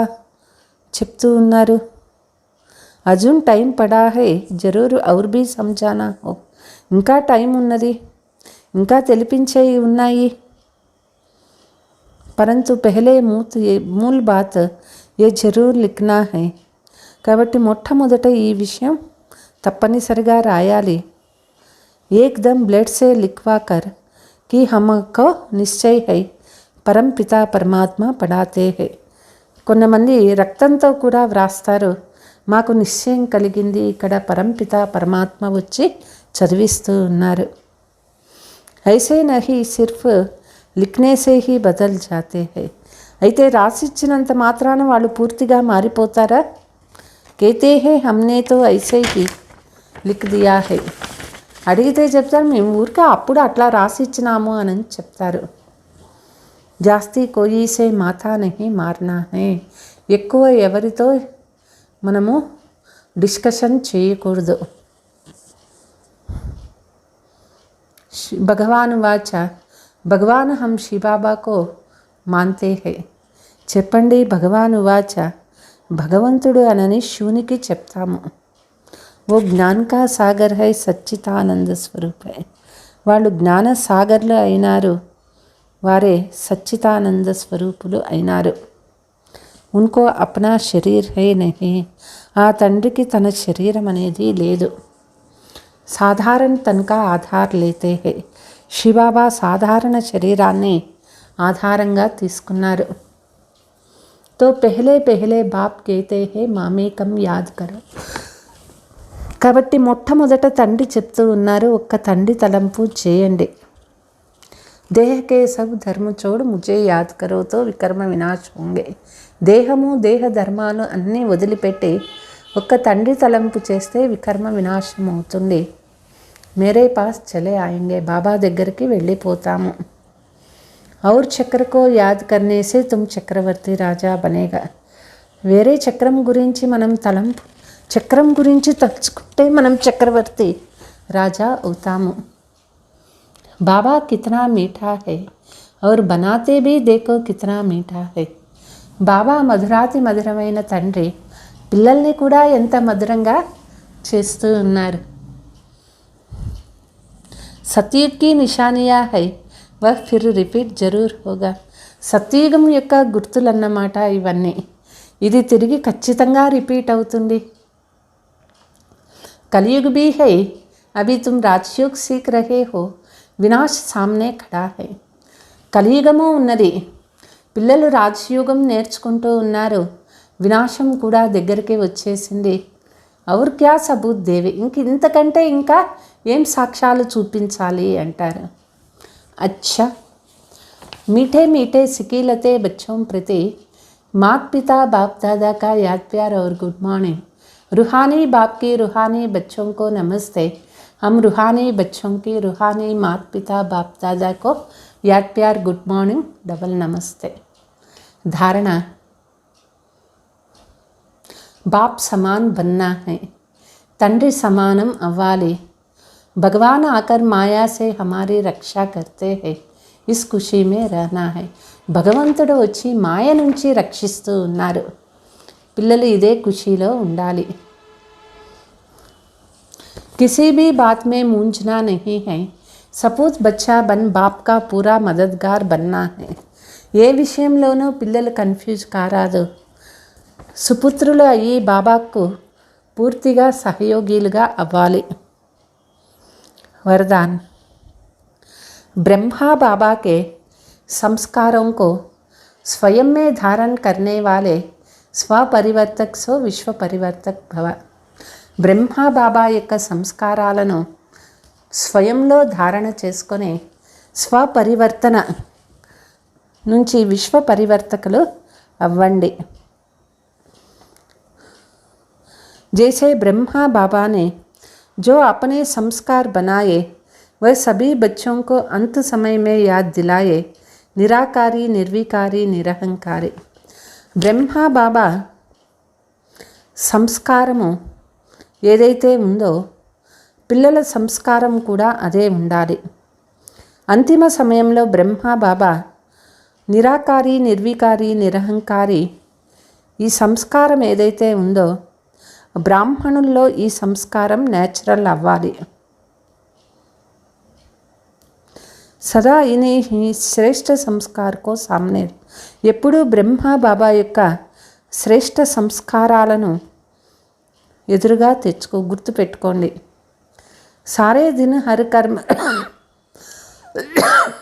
చెప్తూ ఉన్నారు. అజున్ టైం పడా హై, జరూర్ ఔర్ భీ సమझానా హో, ఇంకా టైం ఉన్నది, ఇంకా తెలిపించేవి ఉన్నాయి. परंतु पहले मूल बात ये जरूर लिखना है. కాబట్టి మొట్టమొదట ఈ విషయం తప్పనిసరిగా రాయాలి. एकदम ब्लड से लिखवा कर कि हमको निश्चय है परम पिता परमात्मा पढ़ाते हैं. కొంతమంది రక్తంతో కూడా వ్రాస్తారు, మాకు నిశ్చయం కలిగింది, ఇక్కడ పరంపిత పరమాత్మ వచ్చి చదివిస్తూ ఉన్నారు. ऐसे नहीं सिर्फ लिखने से ही बदल जाते हैं. అయితే రాసిచ్చినంత మాత్రాన వాళ్ళు పూర్తిగా మారిపోతారా? कहते हैं हमने तो ऐसे ही लिख दिया है. అడిగితే చెప్తారు మేము ఊరికే అప్పుడు అట్లా రాసిచ్చినాము అని చెప్తారు. జాస్తి కోయిసే మాథా నహీ మారనా హై, ఎక్కువ ఎవరితో మనము డిస్కషన్ చేయకూడదు. భగవాన్ వాచ భగవాన్ హం శివ బాబా కో మాన్తే హై. చెప్పండి భగవాన్ వాచ భగవంతుడు అనని శివునికి చెప్తాము. ఓ జ్ఞాన్ కా సాగర్ హై సచ్చితానంద స్వరూప్ హై. వాళ్ళు జ్ఞాన సాగర్లు అయినారు, వారే సచ్చితానంద స్వరూపులు అయినారు. ఉన్కో అప్నా శరీర్ హై నహీ. ఆ తండ్రికి తన శరీరం అనేది లేదు. సాధారణ తనకా ఆధార్ లేతే హై. శివబాబా సాధారణ శరీరాన్ని ఆధారంగా తీసుకున్నారు. తో పెహలే పెహలే బాప్ కేతే హే మామేకం యాద్ కరో. కాబట్టి మొట్టమొదట తండ్రి చెప్తూ ఉన్నారు, ఒక్క తండ్రి తలంపు చేయండి. దేహకే సబ్ ధర్మ చోడు ముజే యాద్ కరోతో వికర్మ వినాశ్ హోంగే. దేహము దేహ ధర్మాలు అన్నీ వదిలిపెట్టి ఒక్క తండ్రి తలంపు చేస్తే వికర్మ వినాశం అవుతుంది. మేరే పాస్ చలే ఆయంగే. బాబా దగ్గరికి వెళ్ళిపోతాము. ఔర్ చక్రకో యాద్ కర్నేసే తుమ్ చక్రవర్తి రాజా బనేగా. వేరే చక్రం గురించి మనం చక్రం గురించి తలుచుకుంటే మనం చక్రవర్తి రాజా అవుతాము. బాబా కితనా మీఠా హై ఔర్ బనాతే భీ దేఖో కితనా మీఠా హై. బాబా మధురాతి మధురమైన తండ్రి పిల్లల్ని కూడా ఎంత మధురంగా చేస్తూ ఉన్నారు. సత్యుగ్ కి నిషానియా హై వహ్ ఫిర్ రిపీట్ జరూర్ హోగా. సత్యుగం యొక్క గుర్తులన్నమాట ఇవన్నీ. ఇది తిరిగి ఖచ్చితంగా రిపీట్ అవుతుంది. కలియుగ్ భీ హై అభి తుమ్ రాజయోగ్ సీఖ్ రహే హో వినాశ్ సామ్నే ఖడా హై. కలియుగము ఉన్నది, పిల్లలు రాజయోగం నేర్చుకుంటూ ఉన్నారు, వినాశం కూడా దగ్గరికి వచ్చేసింది. ఔర్ క్యా సబూత్ దేవి. ఇంతకంటే ఇంకా ఏం సాక్ష్యాలు చూపించాలి అంటారు. అచ్చా मीठे मीठे सिकीलते बच्चों प्रति मात पिता बाप दादा का याद प्यार और गुड मॉर्निंग. रूहानी बाप की रूहानी बच्चों को नमस्ते. हम रूहानी बच्चों की रूहानी मात पिता बाप दादा को याद प्यार गुड मॉर्निंग डबल नमस्ते. धारणा बाप समान बनना है. तंड्री समानम अव्वाली. भगवान आकर माया से हमारी रक्षा करते हैं. इस खुशी में रहना है. భగవంతుడు వచ్చి మాయ నుంచి రక్షిస్తూ ఉన్నారు. పిల్లలు ఇదే ఖుషీలో ఉండాలి. किसी भी बात में मूंझना नहीं है. सपूत बच्चा बन बाप का पूरा मददगार बनना है. ఏ విషయంలోనూ పిల్లలు కన్ఫ్యూజ్ కారాదు. సుపుత్రులు అయ్యి బాబాకు పూర్తిగా సహయోగిలుగా అవ్వాలి. वरदान ब्रह्मा बाबा के संस्कारों को स्वयं में धारण करने वाले स्वपरिवर्तक सो विश्व परिवर्तक भव. బ్రహ్మా బాబా యొక్క సంస్కారాలను స్వయంలో ధారణ చేసుకొని స్వపరివర్తన నుంచి విశ్వ పరివర్తకులు అవ్వండి. जैसे ब्रह्मा बाबा ने जो अपने संस्कार बनाए वह सभी बच्चों को अंत समय में याद दिलाए. निराकारी निर्विकारी निरहंकारी. బ్రహ్మా బాబా సంస్కారము ఏదైతే ఉందో పిల్లల సంస్కారం కూడా అదే ఉండాలి. అంతిమ సమయంలో బ్రహ్మా బాబా నిరాకారి నిర్వికారి నిరహంకారి ఈ సంస్కారం ఏదైతే ఉందో బ్రాహ్మణుల్లో ఈ సంస్కారం నేచురల్ అవ్వాలి. సదా ఇన్హీ శ్రేష్ఠ సంస్కారకో సామ్నే. ఎప్పుడూ బ్రహ్మా బాబా యొక్క శ్రేష్ఠ సంస్కారాలను ఎదురుగా గుర్తుపెట్టుకోండి. సారే దిన్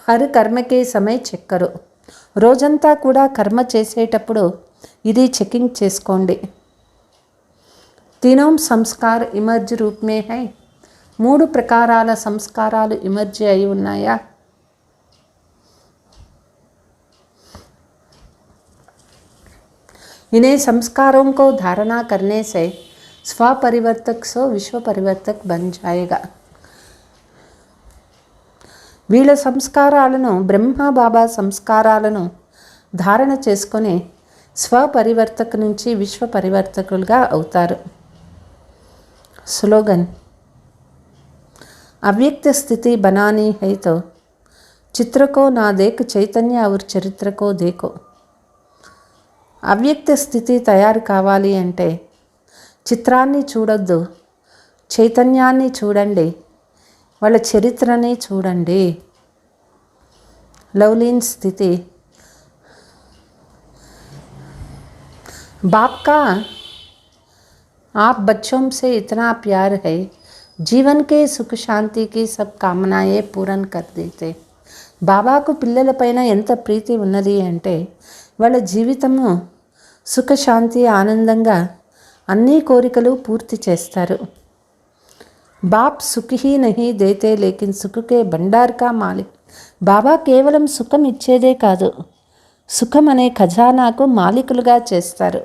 హర్ కర్మకే సమయ చెక్ కరో. రోజంతా కూడా కర్మ చేసేటప్పుడు ఇది చెకింగ్ చేసుకోండి. तीनों संस्कार इमर्ज रूप में है. 3 प्रकाराల సంస్కారాలు ఇమర్జ్ అయి ఉన్నాయా? इन्हें संस्कारों को धारणा करने से स्वपरिवर्तक सो विश्व परिवर्तक बन जाएगा. వీళ్ళ సంస్కారాలను బ్రహ్మా బాబా సంస్కారాలను ధారణ చేసుకొని స్వపరివర్తక నుంచి విశ్వ పరివర్తకులుగా అవుతారు. స్లోగన్ अव्यक्त स्थिति बनानी है तो चित्र को ना देख चैतन्य और चरित्र को देखो. అవ్యక్త స్థితి తయారు కావాలి అంటే చిత్రాన్ని చూడొద్దు, చైతన్యాన్ని చూడండి, వాళ్ళ చరిత్రని చూడండి. लवलीन स्थिति. बाप का आप बच्चों से इतना प्यार है, जीवन के सुख शांति की सब कामनाएं पूर्ण कर देते. బాబాకు పిల్లలపైన ఎంత ప్రీతి ఉన్నది అంటే వాళ్ళ జీవితము సుఖశాంతి ఆనందంగా అన్ని కోరికలు పూర్తి చేస్తారు. బాప్ సుఖ్ హీ నహీ దేతే లేకిన్ సుఖ్ కే భండార్ కా మాలిక్. బాబా కేవలం సుఖం ఇచ్చేదే కాదు, సుఖం అనే ఖజానాకు మాలికులుగా చేస్తారు.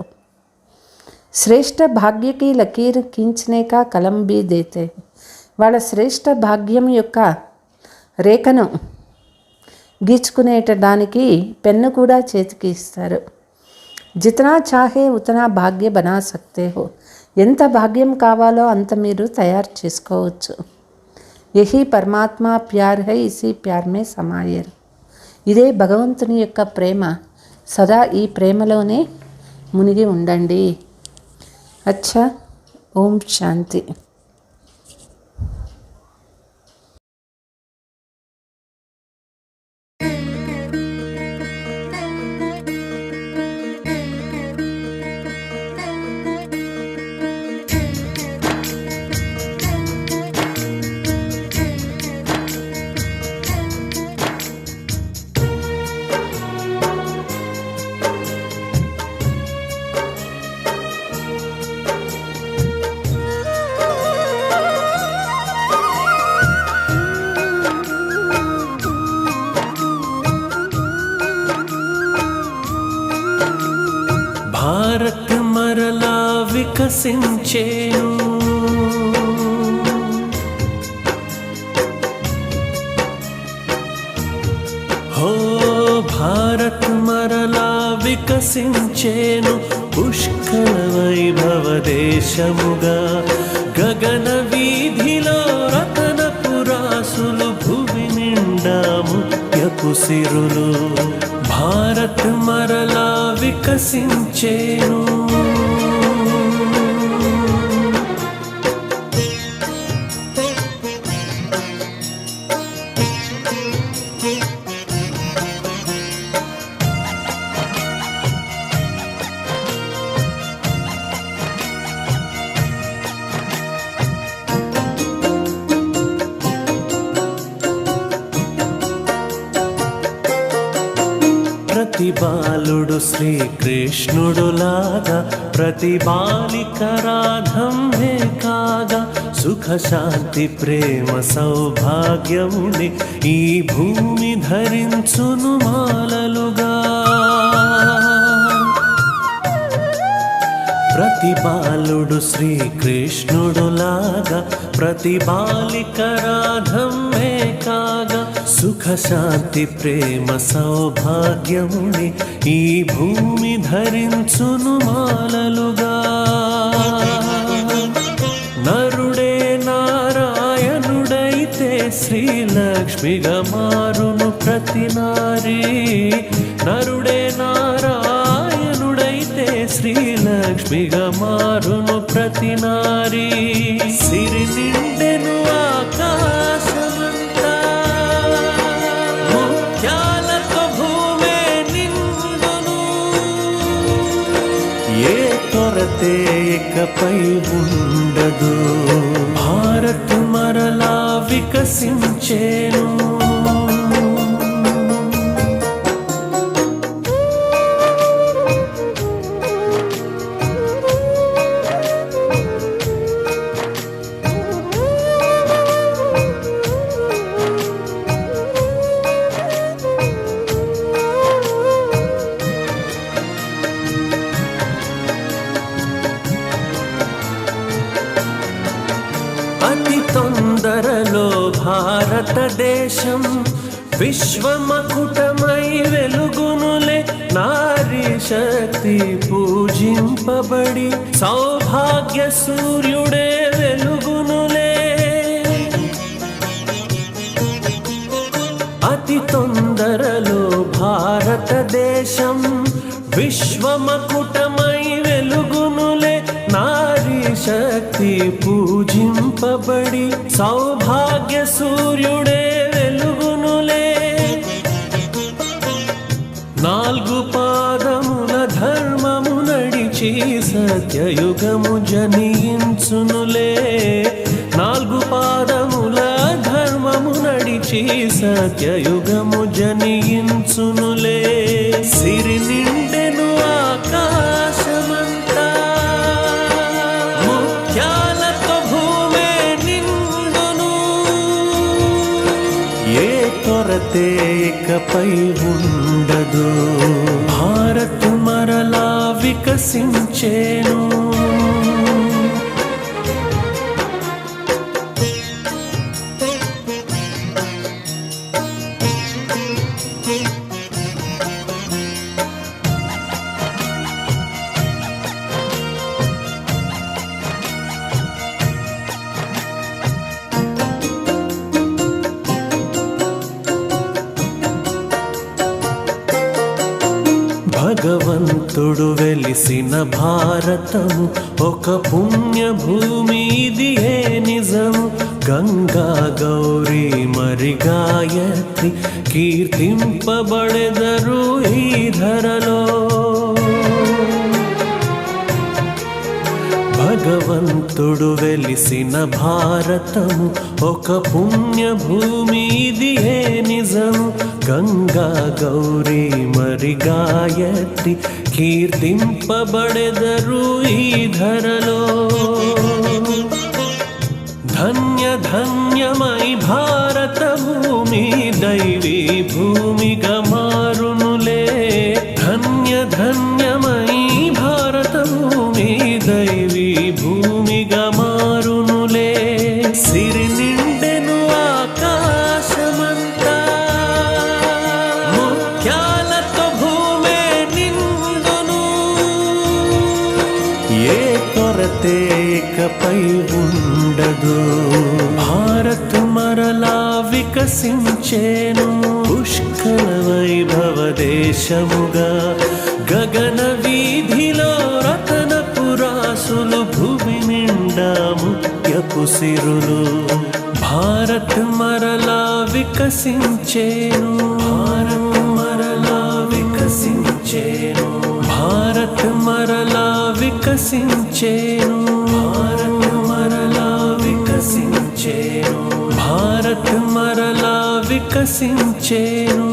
శ్రేష్ఠ భాగ్యకి లకీర్ ఖీంచనే కా కలం బీ దేతే. వాళ్ళ శ్రేష్ఠ భాగ్యం యొక్క రేఖను గీచుకునేటడానికి పెన్ను కూడా చేతికి ఇస్తారు. జితనా చాహే ఉతనా భాగ్య బనా సక్తే హో. ఎంత భాగ్యం కావాలో అంత మీరు తయారు చేసుకోవచ్చు. యహీ పరమాత్మా ప్యార్ హై, ఇసీ ప్యార్ మే సమాయర్. ఇదే భగవంతుని యొక్క ప్రేమ. సదా ఈ ప్రేమలోనే మునిగి ఉండండి. అచ్చా, ఓం శాంతి. భారత్ మరలా వికసించేను, హో భారత్ మరలా వికసించేను. పుష్కల వైభవ దేశముగా గగన వీధిలో రతన పురాసులు, భువి నిండా ముత్యపు సిరులు. భారత్ మరలా వికసించేను. ప్రతి బాలుడు శ్రీకృష్ణుడులాగా, ప్రతి బాలిక రాధమ్మే కాగా, సుఖ శాంతి ప్రేమ సౌభాగ్యముని ఈ భూమి ధరించును మాలలుగా. ప్రతి బాలుడు శ్రీకృష్ణుడులాగా, ప్రతి బాలిక రాధమ్మే కాగా, సుఖ శాంతి ప్రేమ సౌభాగ్యముని ఈ భూమి ధరించును మాలలుగా. నరుడే నారాయణుడైతే శ్రీలక్ష్మిగా మారును ప్రతి నారీ. నరుడే నారాయణుడైతే శ్రీలక్ష్మిగా మారును ప్రతి నారీ. సిరి నిండెను ఆకాశమంతా, ముత్యాలతో భూమే నిండును. ఏ కొరతే ఇకపై ఉండదు. భారత్ మరలా వికసించేను. అతి తొందరలో భారతదేశం విశ్వమకుటమై వెలుగునులే. నారీ శక్తి పూజింపబడి సౌభాగ్య సూర్యుడే వెలుగునులే. అతి తొందరలో భారతదేశం విశ్వమకుటమై వెలుగునులే. నారీ శక్తి పూజింపబడి సౌభాగ్య సూర్యుడే వెలుగునులే. నాలుగు పాదముల ధర్మము నడిచి సత్యయుగము జనించునులే. నాలుగు పాదముల ధర్మము నడిచి సత్యయుగము జనించునులే. సిరి నిండెను ఆకాశమంతా, ముత్యాలతో భూమే నిండును. ఏ కొరతే ఇకపై ఉండదు, భారత్ మరలా వికసించేను. భగవంతుడు వెలిసిన భారతము ఒక పుణ్యభూమి, ఇది ఏ నిజము. గంగా గౌరీ మరి గాయత్రి కీర్తింపబడెదరు ఈ ధరలో. భగవంతుడు వెలిసిన భారతము ఒక పుణ్యభూమి, ఇది ఏ నిజము. గంగా గౌరీ మరి గాయత్రి కీర్తింపబడెదరు ఈ ధరలో. ధన్య ధన్యమై భారత భూమి దైవీ భూమిగా మారునులే. ధన్య ధన్యమై భారత భూమి దైవీ భూమిగా మారునులే. సిరి నిండెను ఆకాశమంతా, ముత్యాలతో భూమే నిండును. ఏ కొరతే ఇకపై ఉండదు, భారత్ మరలా వికసించేను. పుష్కల వైభవ దేశముగా గగన వీధిలో రతన పురాసులు, భూమి నిండా ముత్యపు సిరులు. భారత్ మరలా వికసించేను, భారత్ మరలా వికసించేను, భారత్ మరలా వికసించేను, భారత్ మరలా వికసించేను, భారత్ మరలా వికసించేను.